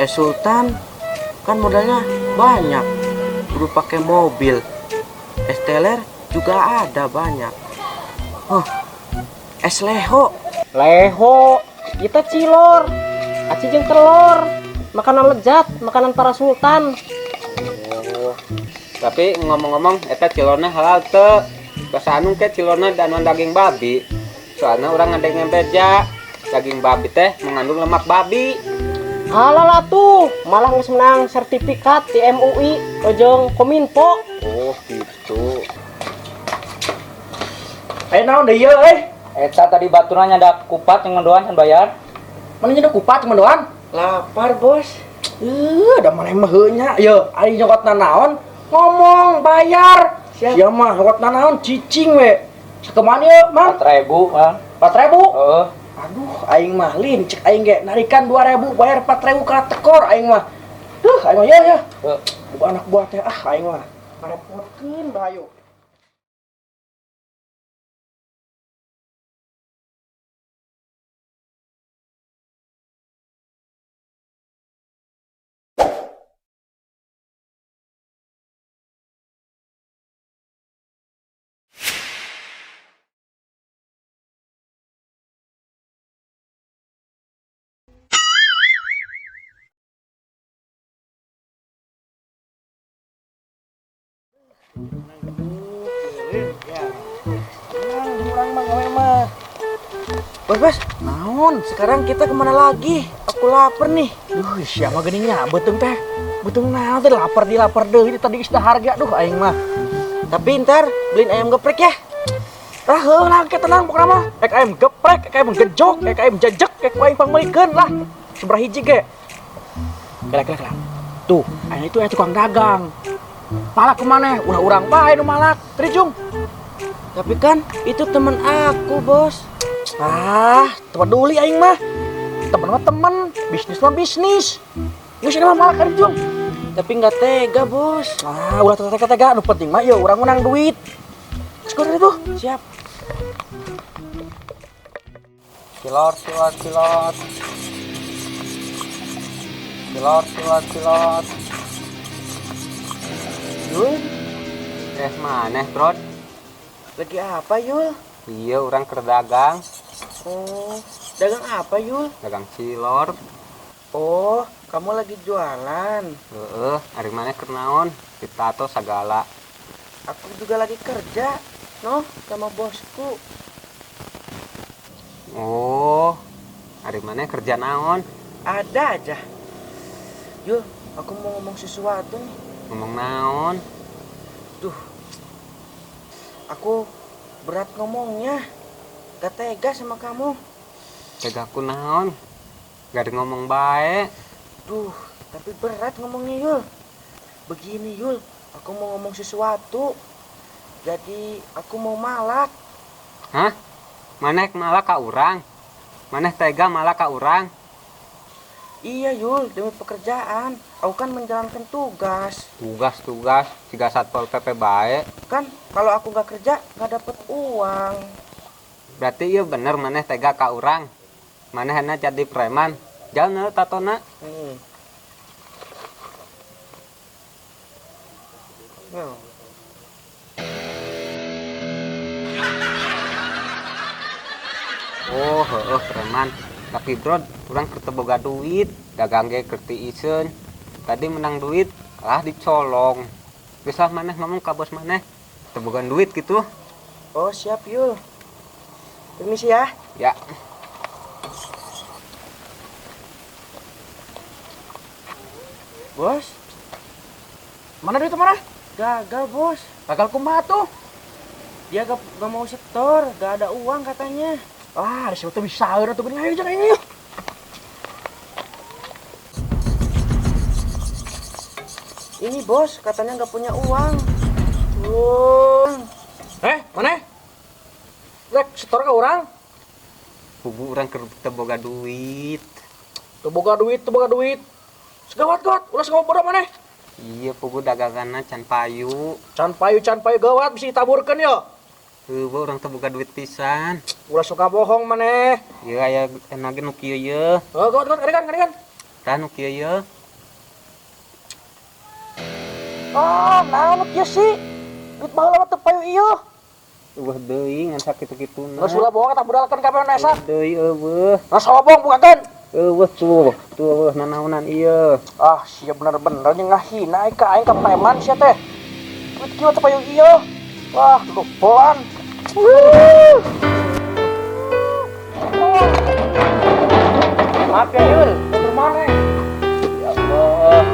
Sultan kan modalnya banyak, kudu pakai mobil. Es teler juga ada banyak. Oh, es leho. Leho, kita cilor, aci jeung telur, makanan lezat, makanan para sultan. Oh. Tapi ngomong-ngomong, eta cilorna halal teu. Kesanung ke cilorna danon daging babi. Soalnya orang ada yang beja, daging babi teh mengandung lemak babi. Halal atuh, malah geus menang sertifikat di MUI, ojong Kominfo. Oh gitu. Naon deui ieu Eta tadi baturnya ada kupat yang mendoan can bayar. Mana nya kupat mendoan? Lapar, Bos. Da mana mah heunya. Ieu, ari nyokotna naon? Ngomong bayar. Sia mah nyokotna naon cicing we. Sakeman ieu, Mang? 4.000, Bang. 4.000? Heeh. Aduh, aing mah lin cek aing ge narikan 2.000 bayar 4.000 ka tekor aing mah. Duh, aing mah ya. Bukan anak buah teh aing mah. Ngarepotkeun bahayu. Bos, naon? Sekarang kita kemana lagi? Aku lapar nih. Duh, siapa geningnya? Betung teh. Betung naon teh lapar deui tadi geus harga. Duh, aing mah. Tapi ntar beliin ayam geprek ya. Ah, heulah ke tenang pokona mah. Ek ayam geprek, ek ayam gejok, ek ayam jejek, ek aing pangmeulikeun lah. Sabaraha hiji ge? Kela. Tuh, aing itu tukang dagang. Malak kemana? Ulah urang bae nu malak. Trijung. Tapi kan itu temen aku, Bos. Ah, peduli aing mah. Temen mah temen, bisnis mah bisnis. Geus ini mah malak Trijung. Tapi nggak tega, Bos. Ah, ulah tega-tega, nu penting mah yeuh urang menang duit. Skor itu. Siap. Cilor. Yul, Maneh, Bro. lagi apa, Yul? Iya, orang kerdagang. Oh, dagang apa, Yul? Dagang cilor. Oh, kamu lagi jualan. Heeh, ari maneh keur naon? Ditato sagala. Aku juga lagi kerja, sama bosku. Oh, ari maneh kerja naon? Ada aja. Yul, aku mau ngomong sesuatu nih. Ngomong naon? Duh, aku berat ngomongnya. Gak tega sama kamu. Tegaku naon? Gak ada ngomong baik. Duh, tapi berat ngomongnya, Yul. Begini, Yul, aku mau ngomong sesuatu. Jadi aku mau malak. Hah? Maneh malah ka urang? Maneh tega malah ka urang? Iya, Yul, demi pekerjaan. Aku kan menjalankan tugas. Tugas, siga Satpol PP bae. Kan kalau aku gak kerja, gak dapet uang. Berarti iya bener maneh tega ka urang. Manehna jadi preman. Jangan tatona. Oh, heeh preman. Tapi bro, urang keur teu boga duit, dagang ge keur teu iseun. Tadi menang duit, kalah dicolong. Geus lah maneh ngomong ka bos maneh, teu boga duit gitu. Oh, siap, Yul. Permisi ya. Ya. Bos, Mana duit mana? gagal, Bos. Gagal kumaha tuh? Dia gak mau setor, gak ada uang katanya. Ah, ada sesuatu bisa tuh gini ayo jangan ini. Ini, Bos, katanya gak punya uang. Mana? Rek, setor ke orang? Kubu urang keur teu boga duit. Tuh boga duit. Segawat-gawat, ulah segawat bodoh mana? Iya, pugu daganganna can payu. Can payu gawat bisa ditaburkan ya. Heueuh urang teu boga duit pisan. Ulah suka bohong mana? Ieu aya enak nu kieu yeuh. Oh, gawat, ngerikan. Tanu kieu ye. Naon kieu sih? Duit baheula teu payu ieu. Eueuh deui ngan sakitu-kituna. Geus ulah bohong eta budalkeun kabeh nesa. Deui eueuh. Sobong bukakeun. Eueuh tuh eueuh nanaonan ieu. Sia bener-bener nya ngahina ka aing ka preman sia teh. Duit kieu teu payu ieu. Wah, duduk pelan. Maaf ya Yul, motor mana? Ya Allah.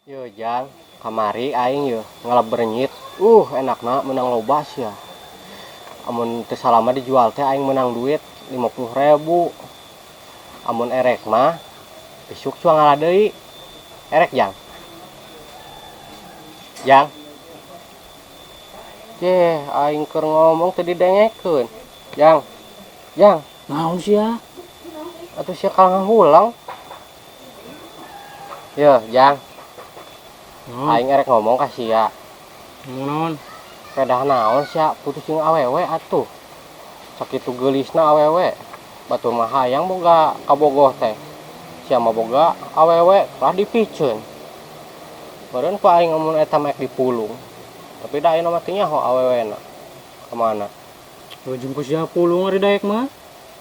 Yo Jang, kamari aing yo ngalebernyit. Enakna menang loba sia. Amun teu salama dijual teh aing menang duit 50.000. Amun erek mah besuk cua ngalah deui. Erek Jang. Jang. Aing keur ngomong teu didengekeun. Jang. Jang, Naon sia? atuh sia kalang hulang. Yo, Jang. Aing erek ngomong ka sia. Naon? Pedah naon sia putus jeung awewe atuh. Sakitu geulisna awewe. Batur mah hayang boga kabogoh teh. Sia mah boga awewe lah dipiceun. Meureun ku aing amun eta mek dipulung. Tapi da ayeuna mah teu nyaho awewena. Kemana? Ujung ku sia pulung ari daek mah.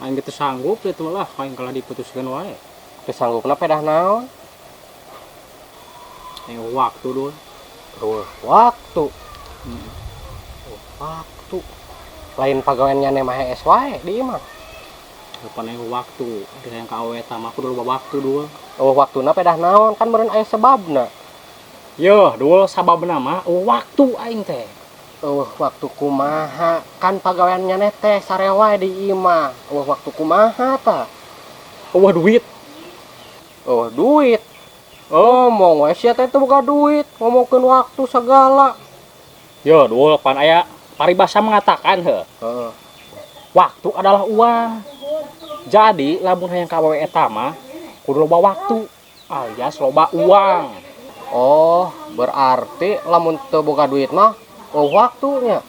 Aing teu sanggup teh lah aing kalah diputuskeun wae. Teu sanggupna pedah naon? Aing waktu dulu. Waktu. Waktu. Lain pagawean nyane mah es wae di imah. Depan aing waktu. Ari hayang ka awewe tah mah kudu loba waktu dulu. Waktuna pedah naon kan meureun aya sebabna. Yo, dulu sababna mah waktu aing teh. Waktu kumaha kan pagawean nyane teh sare wae di imah. Waktu kumaha tah? Duit. Duit. Ngomong we sia teh teu boga duit, ngomongkeun waktu segala. Yo, dulu pan aya paribasa mengatakan waktu adalah uang. Jadi lamun hayang ka awewe eta mah kudu loba waktu alias loba uang. Berarti lamun teu boga duit mah waktunya.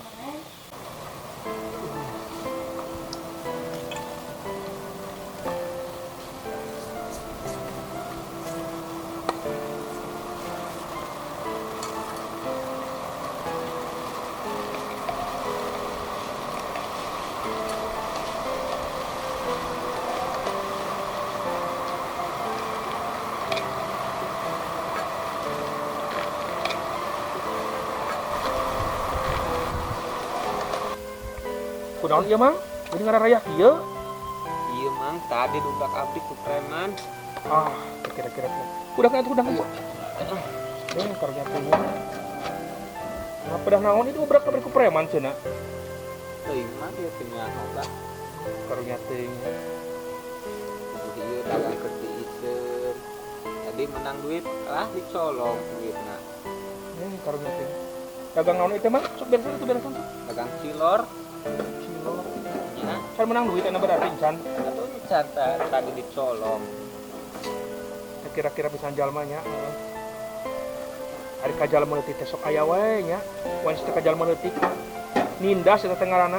Kunaon ieu Mang? Jadi ngarayak ieu? Iya mang tadi dudak abdi ku preman. Kira-kira. Udah kan itu udah. Karunya teh. Nah, pedah naon itu berak kabeh ku preman cenah. Teuing mah ieu teh nyaho Karunya teh. ieu dagang kerti iseun. Tadi menang duit lah dicolong duitna. Karunya teh. Dagang naon itu mah? Sok beresan itu beresan tuh. Dagang cilor. Cilor. Ya, Can menang duit enak berarti can. atuh dicarta tadi dicolong. Kira-kira bisa jalmanya. Ari ka jalma leutik teh sok aya wae nya. Wan teh ka jalma leutik. Nindas eta teh ngaranna.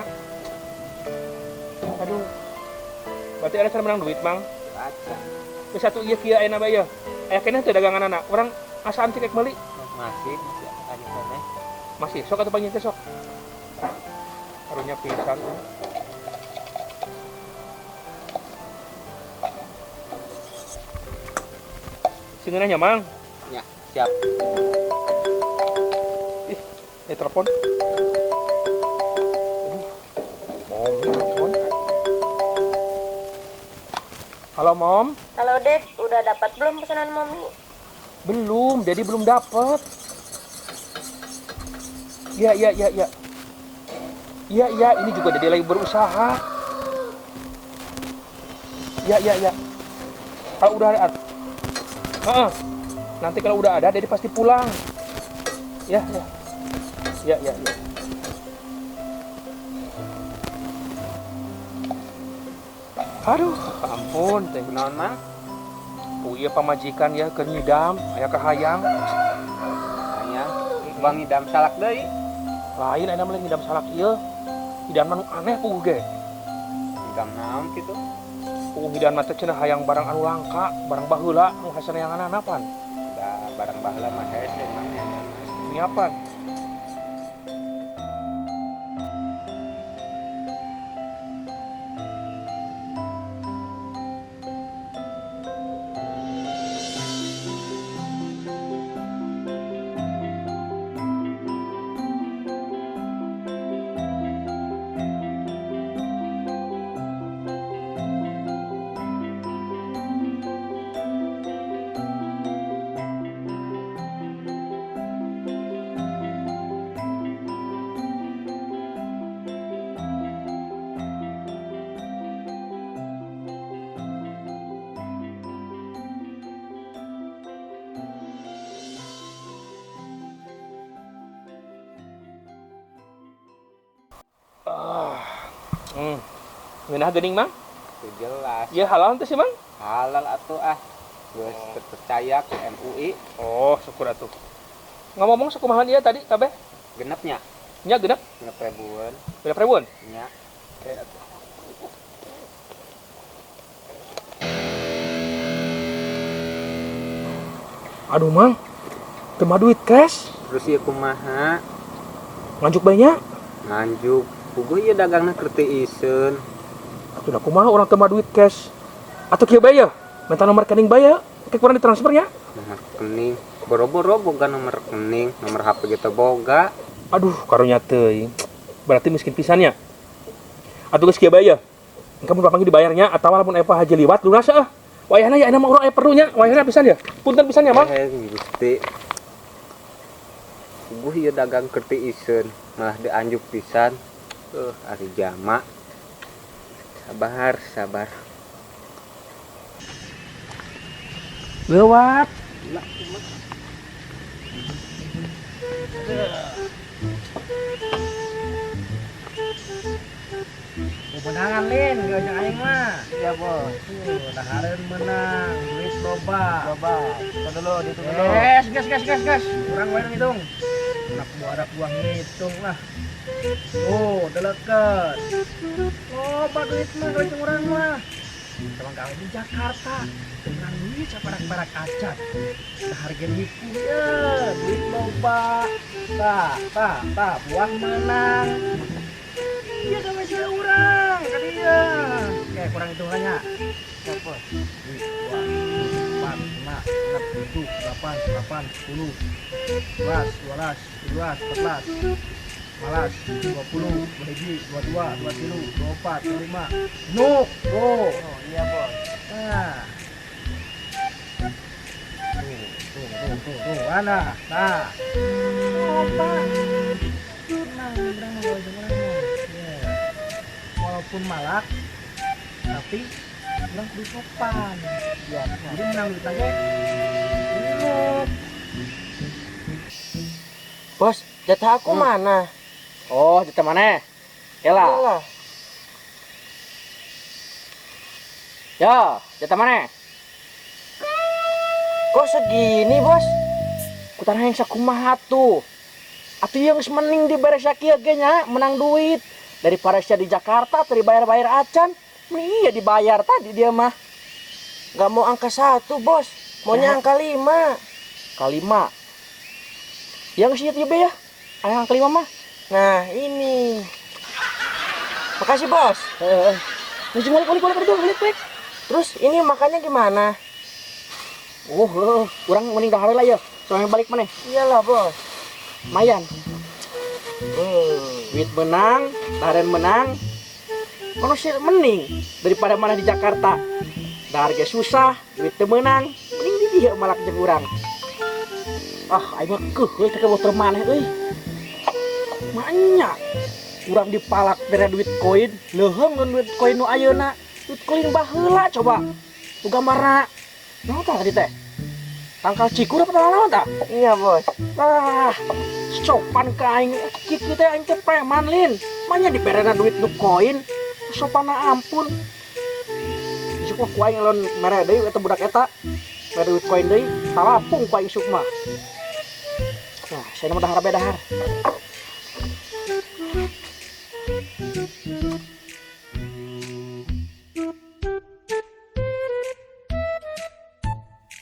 Aduh. Berarti ada cara menang duit, Mang. Baca. Geus satu ieu kieu ayeuna bae ya. Aya keneh teh daganganna. Urang asaan cek meuli. Masih anu keneh. Masih sok atuh panggil teh sok. Karunya pisan. Singeunanya, Mang. Ya, siap. Telepon. Telepon. Halo, Mom. Halo Dek, udah dapat belum pesanan Mami? Belum, jadi belum dapat. Ya. Iya, ini juga Dede lagi berusaha. Ya. Kalau udah ada, nanti kalau udah ada, Dede pasti pulang. Ya. Aduh, ampun, teh naon mah? Ieu pamajikan ya keur ngidam, aya kahayang. Sayang, bang ngidam salak deui. Lain aya mah ngidam salak ieu. Ngidam anu aneh puguh ge. Ngidam naon kitu? Puguh ngidam mah teh cenah hayang barang anu langka, barang baheula nu hasaneangan napan. Da barang baheula mah hese mah. Ini apaan? Ngeunah geuning, Mang? Itu jelas. Ieu halal teh sih, Mang? Halal atuh Geus terpercaya ke MUI. Oh, syukur atuh. Ngomong sakumaha dia tadi kabeh? Genepnya. Nya genep? Genep ribuan. Genep ribuan? Nya. Aduh, Mang. Teu mah duit cash. Terus ieu kumaha? Nganjuk banyak. Nganjuk. Puguh ieu dagangna kerti iseun. Atuh da kumaha urang teu mah duit cash. Atuh kieu bae ya. Minta nomor rekening bae ya. Oke, kurang ditransfernya. Nomor rekening. Boro-boro boga nomor rekening, nomor HP kita boga. Aduh, karunya teuing. Berarti miskin pisannya. Atuh geus kieu bae ya. Kamu panggil dibayarnya atawa lamun aya haji liwat lunas ah. Wayahna ya enak mah urang aya perlunya. Wayahna pisan ya. Punten pisan ya, Mang. Gusti. Puguh ieu dagang kerti iseun, malah dianjuk pisan. Ari jama. Sabar. Lewat. Menangan Lin, gak ajak aing mah. Iya, Bos. Dahareun menang, duit loba. Kita dulu, dihitung dulu. Gas. Kurang wae ngitung. Anak buah ngitung lah. Oh, deleket. Loba duit mah kalau urang mah. Teman kami di Jakarta. Dengan duit saparak-parak acat. Harga hiku ya, duit loba. Tah, buah menang. Iya sama si urang, kan iya. Oke, kurang hitungannya. Siapa? Duit buah. 4, 5, 6, 7, 8, 10, 11, 12, 13, 14, 15, 20, 21, 22, 23, 24, 25. Nuk, oh iya bos. Nah, Tuh, mana? Nah. Coba. Tenang, berang kalau jeung urang mah. Ya. Walaupun malak, tapi urang kudu sopan. Ya, jadi menang duit lagi. Inuk. Bos, jatah aku mana? Oh, jatah mana? Kela. Iyalah. Ya, jatah mana? Kok segini, Bos? Kutanah yang sakumaha tuh. Atuh yang mending dibere sakieu ge nya, menang duit. Daripada sia di Jakarta teu dibayar-bayar acan. Mending iya dibayar tadi dia mah. Gak mau angka 1, Bos. Maunya angka 5. Kalima. Yang sih ya be ya? Ayang kelima mah. Nah, ini. Makasih, Bos. Balik. Terus ini makannya gimana? Kurang mending dahar lah ya. Soalnya balik mana? Iyalah, Bos. Mayan. Duit menang, daharan menang. Manusia mending daripada mana di Jakarta. Dahar ge susah, duit teu menang. Mending di dieu malak jeung urang. Aing mah keuh teh motor maneh euy. Manya. Urang dipalak bere duit koin, leuheung ngeun duit koin nu ayeuna. Duit koin baheula coba. Tu gambarna. Naon tah tadi teh? Tangkal cikur apa tangkal naon tah? Iya, Bos. Sopan ka aing. Kitu teh aing teh preman lin. Manya diberena duit nu koin. Sopanna ampun. Isuk mah ku aing lawan mere deui eta budak eta. Mere duit koin deui, talapung ku aing isuk mah. Nah, saya mah dahar bedahar.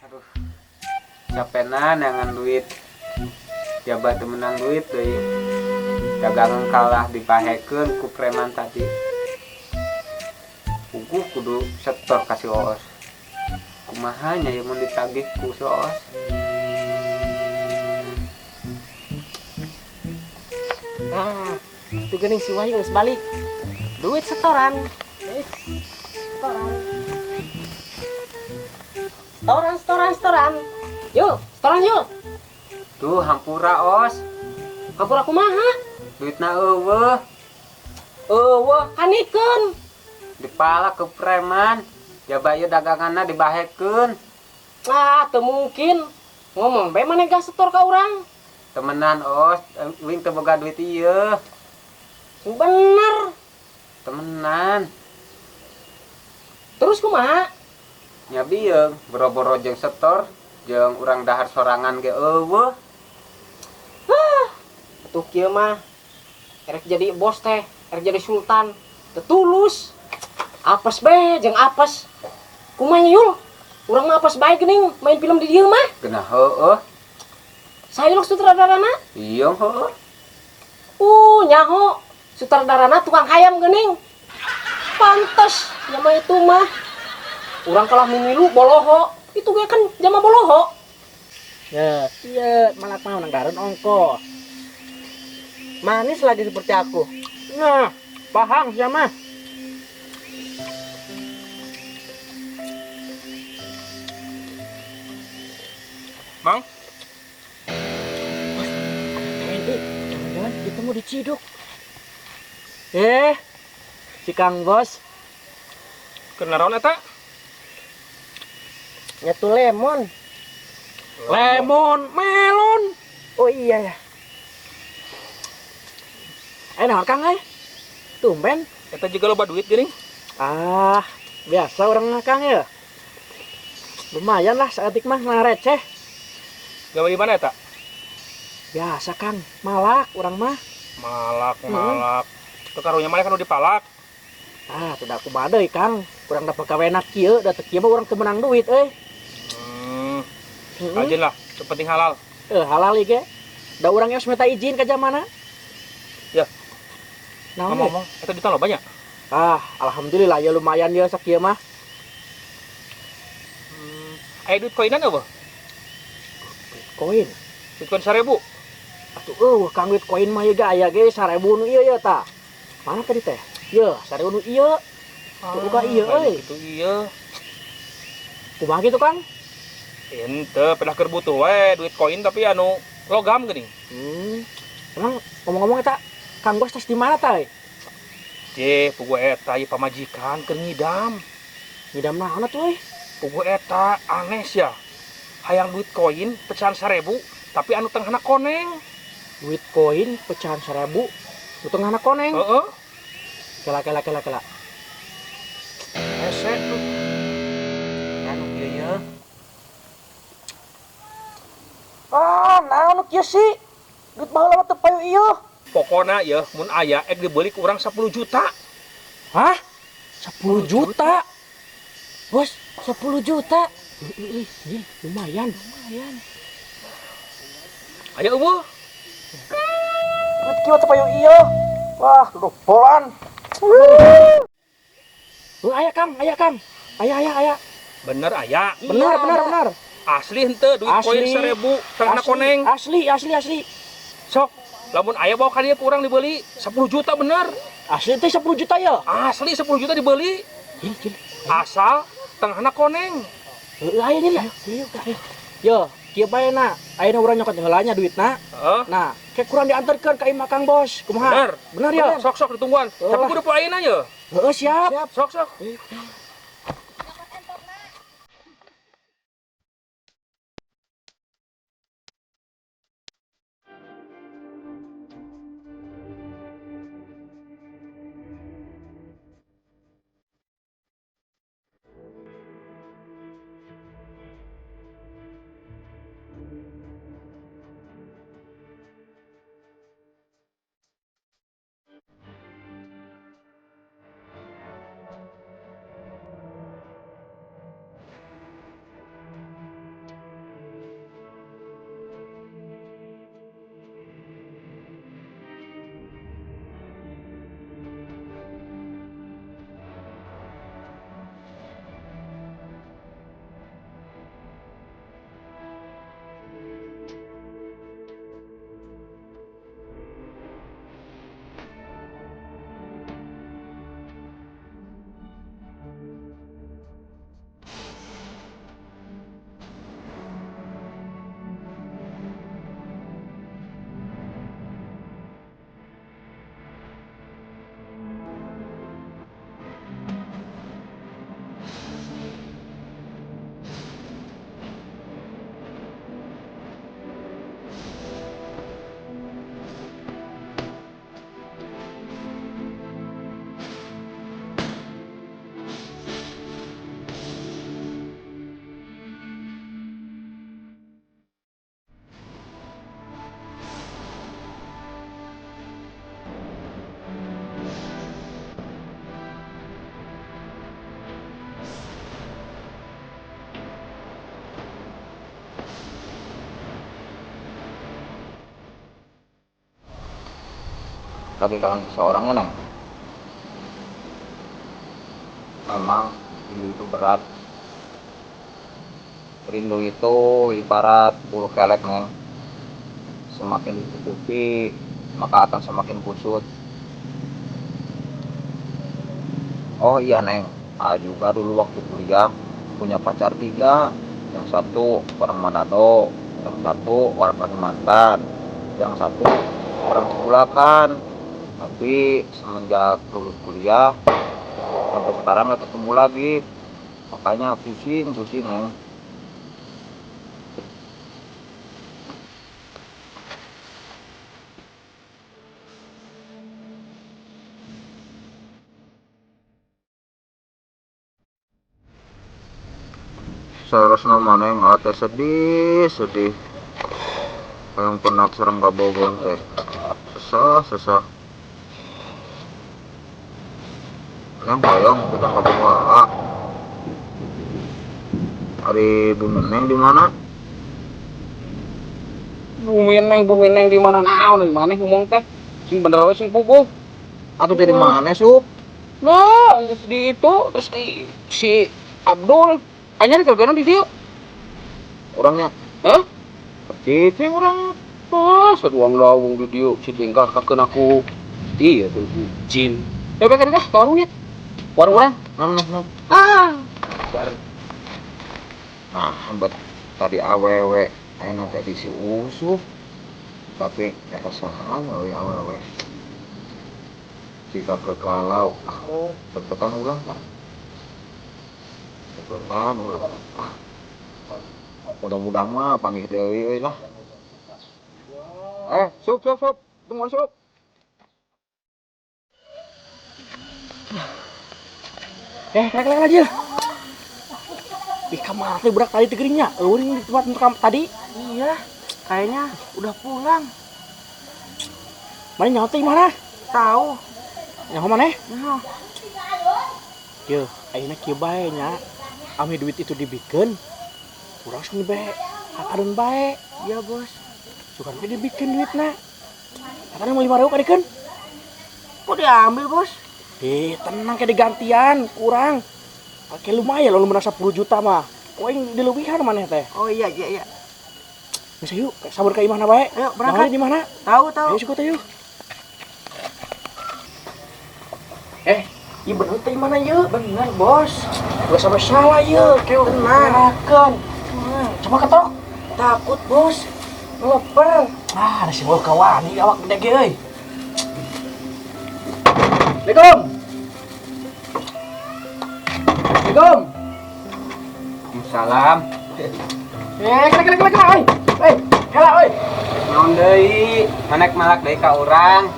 Aduh, capena dengan duit jabat menang duit deh, dagangan kalah dipahekeun ku preman tadi. Uguh kudu setor kasih oos. Kumaha nya yang mau ditagih ku si oos. Nah, itu geuning si Wahyu geus balik. Duit setoran. Setoran. Yuk, setoran yuk. Tuh hampura os, Kapur aku maha. duitna eueuh Kanikeun. dipalak ke preman. Jaba ieu daganganna dibahekeun. Teu mungkin. Ngomong bae maneh gak setor ka urang. Temenan os, wing teu boga duit ieu. Bener. Temenan. Terus kumaha? Nya bieung boro-boro jeung setor jeung urang dahar sorangan ge eueuh. Atuh kieu mah erek jadi bos teh, erek jadi sultan, teu tulus. Apes be jeung apes. Kumaha yul? Urang mah apes bae geuning main film di dieu mah. Genah heueuh. Saya sutradarana. Iya heueuh. Nyaho. Sutradarana tukang hayam geuning. Pantes nama itu mah. Urang kalah mimilu boloho. Itu ge kan jama boloho. Ya, iya, malak mau nang dahareun ongko. Manis lagi seperti aku. Nah, paham sia mah. Mang, Jangan-jangan kita mau diciduk. Si Kang Bos. kenaron eta? Nyatu lemon. Lemon, melon. Oh iya ya. Naon Kang euy? Tumben. Eta juga loba duit geuning. Biasa orang Kang ya. Lumayan lah saeutik mah nah receh. Gawe di mana eta? Biasa Kang, malak urang mah. Malak. Teu karunya mana kan udah dipalak. Tidak aku badai Kang. Kurang dapat kawenak kieu, da teu kieu mah urang teu menang duit euy. Rajin lah, yang penting halal. Halal ge. Da urang geus minta izin ka jamana. Ya. Naon we? Ngomong-ngomong, eta duit lo banyak. Alhamdulillah ya lumayan ya sakieu mah. Aya duit koinan apa? Koin. Duit koin 1000. Atuh Kang duit koin mah ge aya ge 1000 nu ieu ya tah. Mana tadi teh? Ye, 1000 nu ieu. Tuh buka ieu euy. Itu iya. Kumaha kitu Kang? Ente pernah keur butuh we duit koin tapi anu logam geuning. Emang ngomong-ngomong eta Kang Bos tes di mana teh? Pugu eta ieu pamajikan keur ngidam. Ngidam naon atuh euy? Pugu eta aneh ya. Hayang duit koin pecahan 1000 tapi anu tengahna koneng. Duit koin pecahan 1000, nu tengahna koneng. Heeh. Kela. Hese tuh. Anu kieu ye. Naon nu kieu sih? Duit baheula mah teu payu ieu. Pokona ya mun aya ek dibeli ku urang 10 juta. Hah? 10 juta? Bos, 10 juta? Lumayan. Aya eueuh. Duit kieu teh payu ieu. Wah, duduk bolan. Aya Kang. Aya. Bener aya. Benar. Asli henteu duit koin 1000 tengahna koneng. Asli. Sok, lamun aya bawa ka dieu ku urang dibeli 10 juta bener. Asli teh 10 juta ya? Asli 10 juta dibeli. Asal tengahna koneng. Aya deui. Yo, kieu bae na. Ayeuna urang nyokot heulanya duitna. Heeh. Nah, kayak kurang diantarkeun ka imah Kang Bos. Kumaha? Bener ya? Sok ditungguan. Tapi kudu poe ayeuna ye. Heeh, siap. Sok. Tapi kalau seorang menang, memang rindu itu berat. Rindu itu ibarat bulu kelek, Neng. Semakin ditutupi, maka akan semakin kusut. Oh iya, Neng. Juga dulu waktu kuliah punya pacar 3. Yang satu orang Manado, yang satu orang Kalimantan, yang satu orang Bulakan. Tapi semenjak lulus kuliah sampai sekarang nggak ketemu lagi, makanya pusing Neng. Seharusnya mana yang ate sedih yang pernah serang kabogon teh sesah yang bayang kita kabogoa hari bumi neng di mana? Bumi neng di mana naon di mana ngomong teh sing bener we sing puguh Atau dari mana sup? nah di itu terus di si Abdul hanya kerjaan di dia Orangnya hah kecil yang orangnya pas seduang lawung di dia si tinggal kakeun aku iya tuh jin ya bener dah ke warungnya warung orang nah ah nah hebat tadi awewe enak tadi si usuh tapi salah we awewe jika kekalau berpekan ulang pak berpekan ulang mudah-mudahan mah panggil deui lah sup tunggu sup Kelak aja. Ih, kamar teh budak tadi tegeringnya. Euring di tempat tadi. Iya, kayaknya udah pulang. Mana nyawa teh mana? Tahu. Yang mana? Nah. Yo, ayeuna kieu bae nya. Ame duit itu dibikeun. Urang sung bae. Akadeun bae. Iya, Bos. Sugan teh dibikeun duitna. Katanya mau 5.000 kadikeun. Kok diambil, Bos? Tenang kayak digantian, kurang. Kayak lumayan lo merasa 10 juta mah. Kok yang dilebihan mana teh? Oh iya. Bisa yuk, sabar ke imah bae. Ayo berangkat. Di mana? Tahu. Ayo ikut yuk. Iya bener teh mana yuk? Bener, Bos. Gak sampai salah yuk. Kayak tenang. Coba ketok. Takut, Bos. Ngeloper. Ada si bol kawani awak gede ge euy. Assalamualaikum. Salam. Kelak. Hela euy. Naon deui? Manek malak deui ka urang.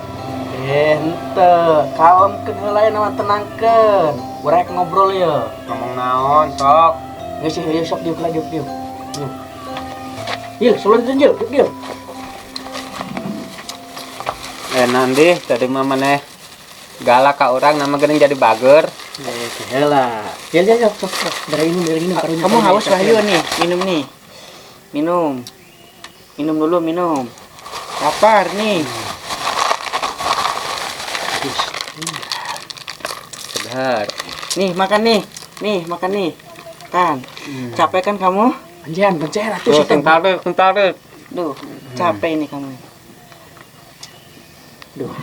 Henteu, kaomkeun heula nama tenangkeun. Urang ngobrol ye. Ngomong naon sok? Geus ieu sok diuk. Yil, sulan tunjil, diuk. Nanti tadi mah maneh galak ka urang nama geuning jadi bager. Heula. Yil, sok. Dari minum. Kamu haus Wahyu nih, minum nih. Minum dulu. Lapar nih. Sedar. Nih, makan nih. Kan. Capek kan kamu? Anjian atuh Tuh, bentar deh. Duh, capek nih kamu. Duh.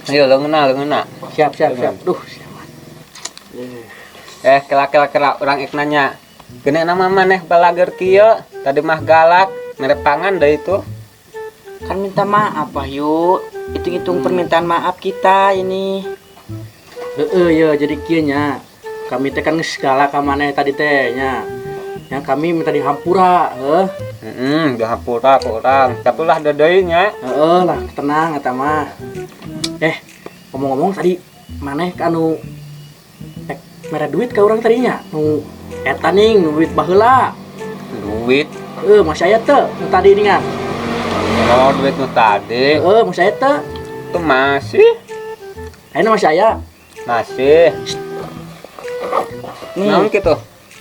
Ayo leungeuna. Siap. Duh, Kelak urang ek nanya. Geuning nama maneh balager kieu, tadi mah galak, merek pangan deui itu. kan minta maaf Wahyu. Hitung-hitung permintaan maaf kita ini. Ya jadi kieu nya. Kami teh kan geus galak ka maneh tadi teh nya. Yang kami minta dihampura, Dihampura ke urang. Catulah deui nya. Lah, tenang eta mah. Ngomong-ngomong tadi maneh ka anu mere duit ka urang tadinya. Nu eta ning duit baheula. Duit. Masih aya teu nu tadi ningan. Oh, duit nu tadi. Masih aya teu. Itu masih. Ayeuna masih aya. Masih. Nih. Naon kitu?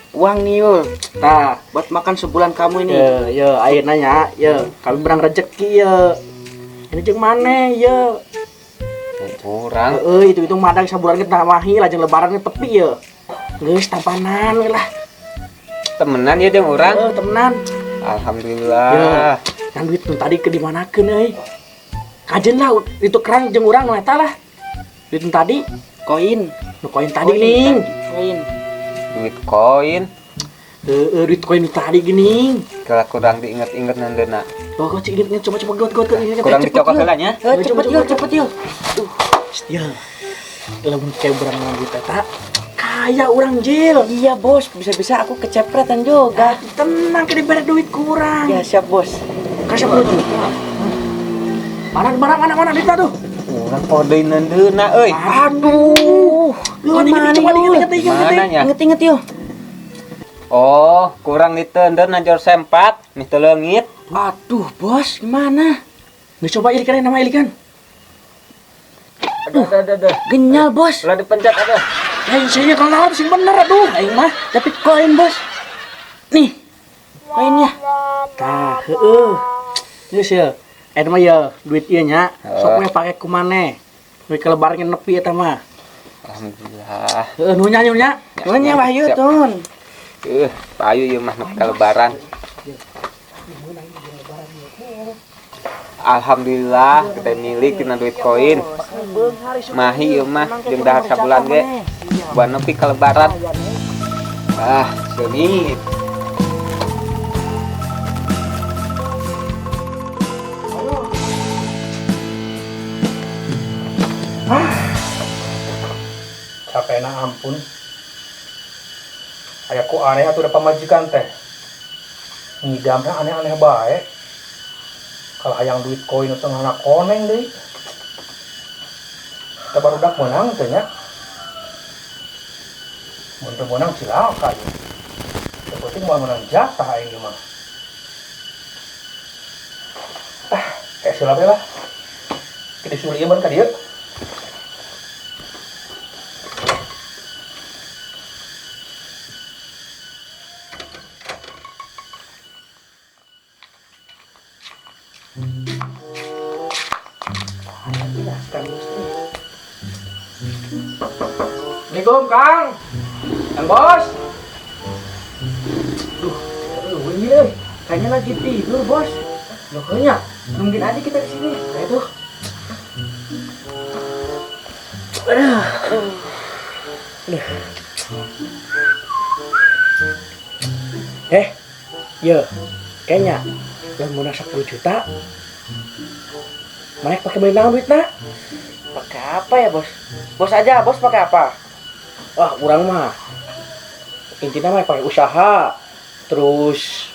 Uang nih Yul. Nah, buat makan sebulan kamu ini. Ya, ayeuna nya. Ya, kami berang rezeki ya. Ini jeung maneh ya. Kurang. Itu madang sabulan kita mahi lajeng lebaran ke tepi ya. Geus tampanan we lah. Temenan ya jeung urang? Temenan. Alhamdulillah. Ya, kan duit nu tadi ke dimanakeun euy? Kajen lah itu kerang jeung urang nu eta lah. Duit nu tadi koin. Nu koin tadi ning. Koin. Duit koin. Duit koin nu tadi geuning. Kalau kurang diinget-inget nandeuna. Kok inget coba got. Kurang dicokot heula nya. Cepet yuk. Ya. Lamun kayak berang duit eta kaya urang Jil. Iya bos, bisa-bisa aku kecepretan juga. Tenang ke diberi duit kurang. Ya siap bos. Kasih 10 juta. Mana duit tuh? Urang kode nandeuna euy. Aduh. Lu mana inget yuk. Oh, kurang diteunder najor sempat, nih teleungit. Aduh, bos, gimana? Nggak coba ilikan nama ilikan. Ada. Genyal, bos. Ulah dipencet ada. Saya kalau harus yang bener, aduh. Aing mah dapat koin, bos. Nih, koinnya. Tah, Geus ya. Eta mah ya duit ieu nya. Sok we pake ku maneh. Duit kelebaran nepi eta mah. Alhamdulillah. Nunya. Nunya Wahyu tun. Payu ieu mah nepi kalebaran. Alhamdulillah kita milik tina duit koin. Mahi ieu mah jeung dahar sabulan ge. buat nepi ke lebaran. Sengit. Capek na ampun. Ayahku aneh atuh da pamajikan teh. Ngidamnya aneh-aneh baik. Kalau hayang duit koin itu tengah koneng deh. Kita baru dak menang tanya. Menang cilaka ya. Yang penting mau menang jatah ini mah. Kayak sulap lah. Kita sulian kan dia. Assalamualaikum Kang. Kang Bos. Ini kayaknya lagi tidur Bos. Loh kayaknya nungguin aja kita di sini. Kayak tuh. Ya, kayaknya yang mau 10 juta. Mana pakai beli duit nak? Pakai apa ya bos? Bos aja, bos pakai apa? Wah, kurang mah. Intinya mah pakai usaha. Terus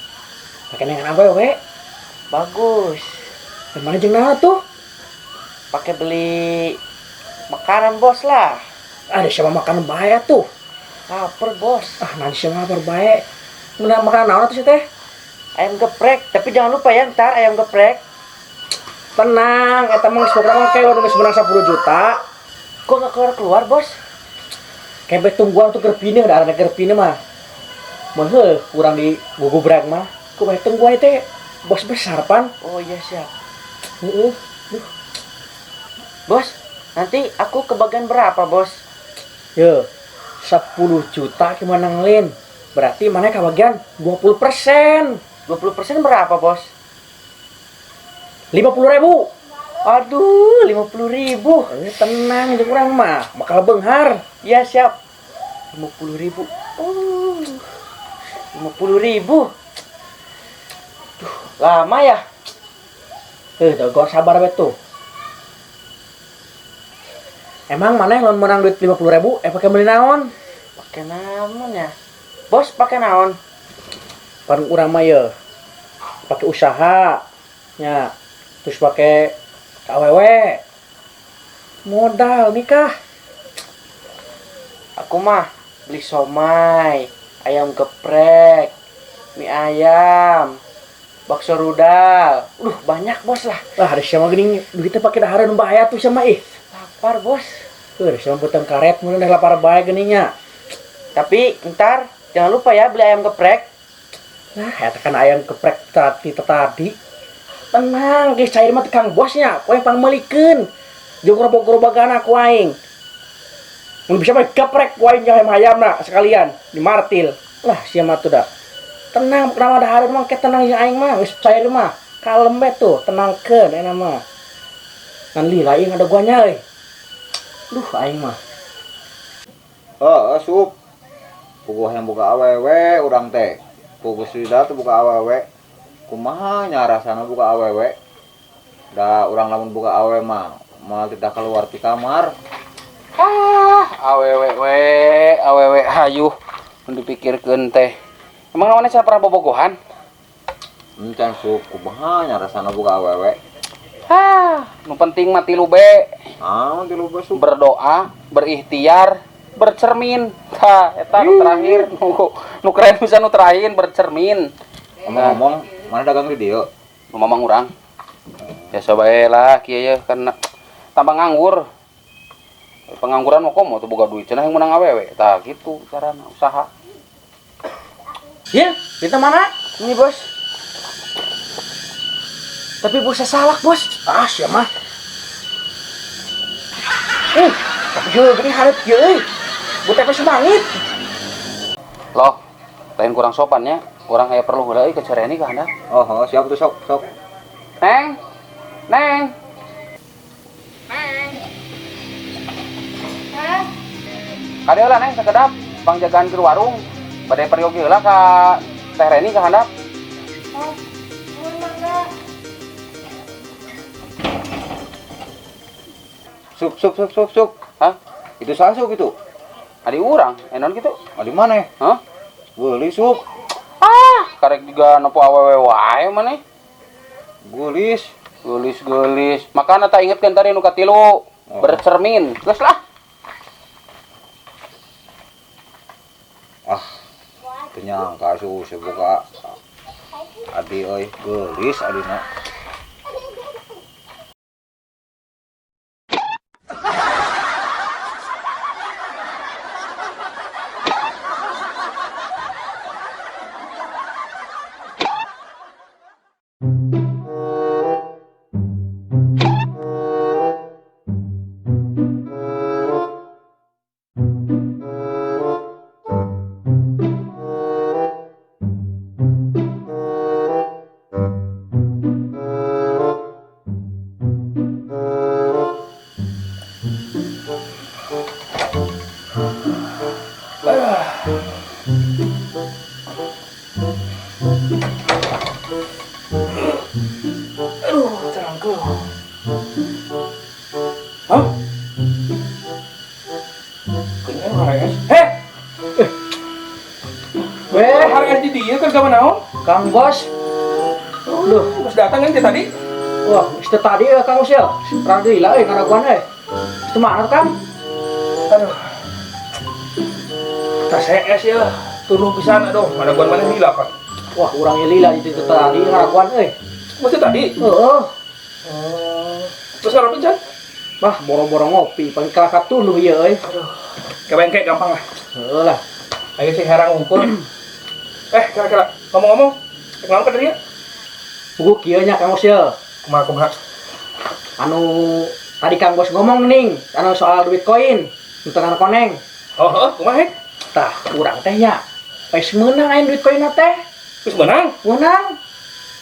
pakai nengan apa we? Bagus. Dan mana jeung naon tuh? Pakai beli makanan bos lah. Ada siapa makan bae tuh? Lapar bos. Nanti siapa lapar bae. Mun makan naon tuh sih teh? Ayam geprek, tapi jangan lupa ya ntar ayam geprek. Tenang, eta mah geus pokona kayak udah menang 10 juta. Kok gak keluar bos? Kayak tungguan tuh gerpine, udah ada gerpine mah. Mun heuh urang di gugubrak mah, ku bae tungguan teh bos besar pan. Oh iya siap. Heeh. Bos, nanti aku kebagian berapa bos? Yo, 10 juta gimana ngelin? Berarti mana kebagian 20%. 20% berapa bos? 50.000. Aduh, 50.000. Tenang, jeung urang mah bakal beunghar. Iya siap. 50.000. 50.000. Duh, lama ya? Gua sabar bet tuh. Emang mana yang menang duit 50.000? Pakai beli naon? Pakai naon ya? Bos pakai naon? Pan urang mah ye. Pakai usaha. Nya. Terus pakai KWW. Modal nikah. Aku mah beli somai, ayam geprek, mie ayam, bakso rudal. Banyak bos lah. Lah ada siapa gini duitnya pakai dahareun bahaya tuh sama Lapar bos. Ada siapa putang karet mun udah lapar bae geuninnya. Tapi ntar jangan lupa ya beli ayam geprek. Nah, eta kan ayam geprek tadi. Tenang, geus cair mah Kang Bosnya, poe pangmelikeun. Jeung gerobak-gerobakana ku aing. Mun bisa mah geprek ku aing ayam-ayamna sekalian di martil. Lah sia mah tuh dah. Tenang, nama dahareun mah ke tenang jeung aing mah, geus cair mah. Kalem we tuh, tenangkeun eta mah. Ngan lila aing ada guanya euy. Aing mah. Sup. Puguh yang buka awewe urang teh. Puguh sudah tuh buka awewe. Kumaha nya rasana buka awewe. Da urang lamun buka awewe mah mal tidak keluar di kamar. Awewe hayu mun dipikirkeun teh. Emang lawannya saya pernah bobogohan? Encan sup, kumaha nya rasana buka awewe. Nu penting mah tilu be. Tilu be sup. Berdoa, berikhtiar, bercermin. Eta nu terakhir, nu keren bisa nu terakhir bercermin. Ngomong-ngomong, mana dagang di dieu? Nu mamang urang. Ya bae lah kieu ye kan tambah nganggur. Pengangguran mah komo teu boga duit cenah yang menang awewe. Tah gitu carana usaha. Ya, kita mana? Ini bos. Tapi bosnya salak bos. Sia mah. Tapi gini harap euy. Buat apa semangit? Loh, lain kurang sopannya. Kurang aya perlu heula euy ke Cereni ka handap. Siap tuh sok. Neng. Kadeu lah neng sakedap pangjagaan ke warung. Bade peryogi heula ka Teh Reni ka handap. Sup. Hah? Itu salah sup itu. Adi urang, enon gitu. Adi mana? Hah? Beli sup. Karek juga nopo awewe wae maneh. Gulis. Gelis. Makana tak ingetkeun tadi nu katilu. Bercermin. Geus lah. Ternyangka sebuka adi euy gelis adina. Kang Bos. Duh, Bos datang kan tadi? wah, itu tadi ya Kang Bos ya. Rada gila ngaraguan Itu mana Kang? Aduh. Tas es ya. Turun pisan aduh, ngaraguan mana lila kan? Wah, urangnya lila itu tadi ngaraguan Masih tadi? Heeh. Terus ngapain Chan? Bah, boro-boro ngopi, paling kelakat tuluh ya Aduh. Kebengkek gampang lah. Heeh lah. Ayo sih herang ngumpul. Kira-kira ngomong-ngomong, kenapa tadi ya? Buku kieu nya Kang Bos ya. Kumaha? Anu tadi Kang Bos ngomong nih, anu soal duit koin, tentang koneng. Oh, kumaha? Tah, urang teh nya. Pes menang aing duit koin teh. Terus menang? Menang.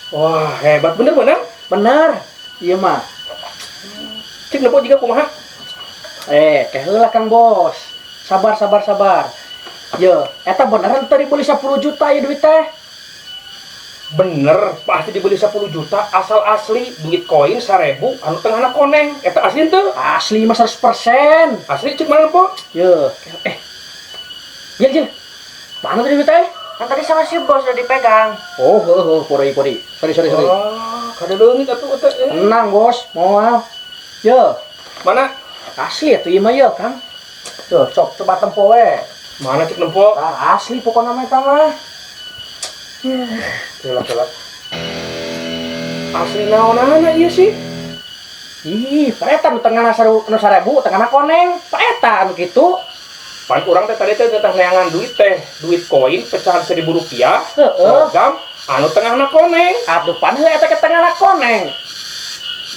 Wah, hebat bener menang. Bener. Iya mah. Cik nepo juga kumaha? Heula Kang Bos. Sabar. Yo, eta beneran tadi beli 10 juta ya duit teh. Bener, pasti dibeli 10 juta asal asli duit koin 1000 anu tengahna koneng. Eta asli tuh. Asli mah 100%. Asli cek mana po? Yo, Jil. Mana tadi duit teh? Kan tadi sama si bos udah dipegang. Oh, pori. Sorry. Oh, kada leungit atuh eta. Tenang, Bos. Moal. Yo, Mana? asli atuh ieu mah ya, Kang. Tuh, coba tempo we. Mana cek nempo? Asli pokoknya mah eta mah. Kelak. Asli naonana ieu sih? Ih, paeta nu tengahna 1000, tengahna koneng. Paeta anu kitu. Pan urang teh tadi teh tentang neangan duit teh, duit koin pecahan 1000 rupiah. Heeh. Logam anu tengahna koneng. Atuh pan heula eta ke tengahna koneng.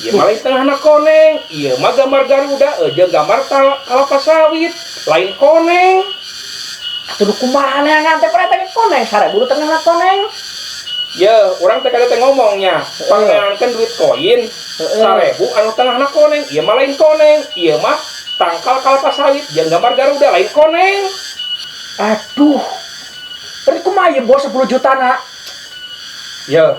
Ieu mah lain tengahna koneng. Ieu mah gambar Garuda, jeung gambar kalapa sawit. Lain koneng. Atuh kumaha neangan teh paeta ke koneng, 1000 tengahna koneng. Ya, orang teh kada teh ngomongnya. Pangeankeun duit koin 1000 anu tengahna koneng. Ieu mah lain koneng. Ieu mah tangkal kalapa sawit jeung gambar Garuda lain koneng. Aduh. Berarti kumaha ieu Bos 10 juta na? Ya,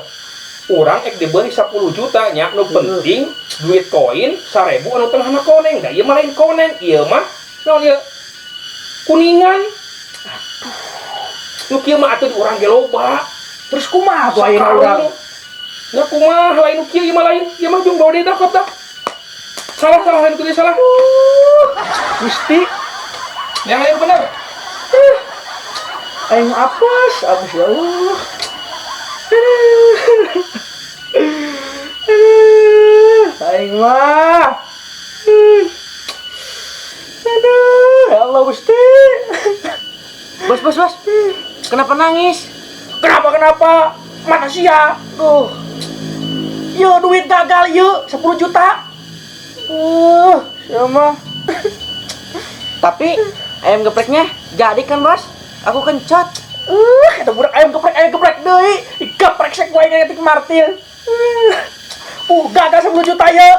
orang ek dibeli 10 juta nya nu penting duit koin 1000 anu tengahna koneng. Da ieu mah lain koneng. Ieu mah naon ieu? Kuningan. Nu kieu mah atuh urang ge loba. Terus kumaha tuh ayeuna urang? Ya kumaha lain nu kieu ieu mah lain. Ieu mah jeung bawa dakop dah. Salah lain kudu salah. Gusti, Yang lain bener. aing apes ya Allah. Aing mah. Aduh, ya Allah Gusti. Bos. Kenapa nangis? Kenapa? Mana sia? Yo duit gagal yuk 10 juta. Sama. Tapi ayam gepreknya jadi kan bos? Aku kencot. Kata budak ayam geprek deui. Geprek sek wae ngetik martil. Gagal 10 juta ya.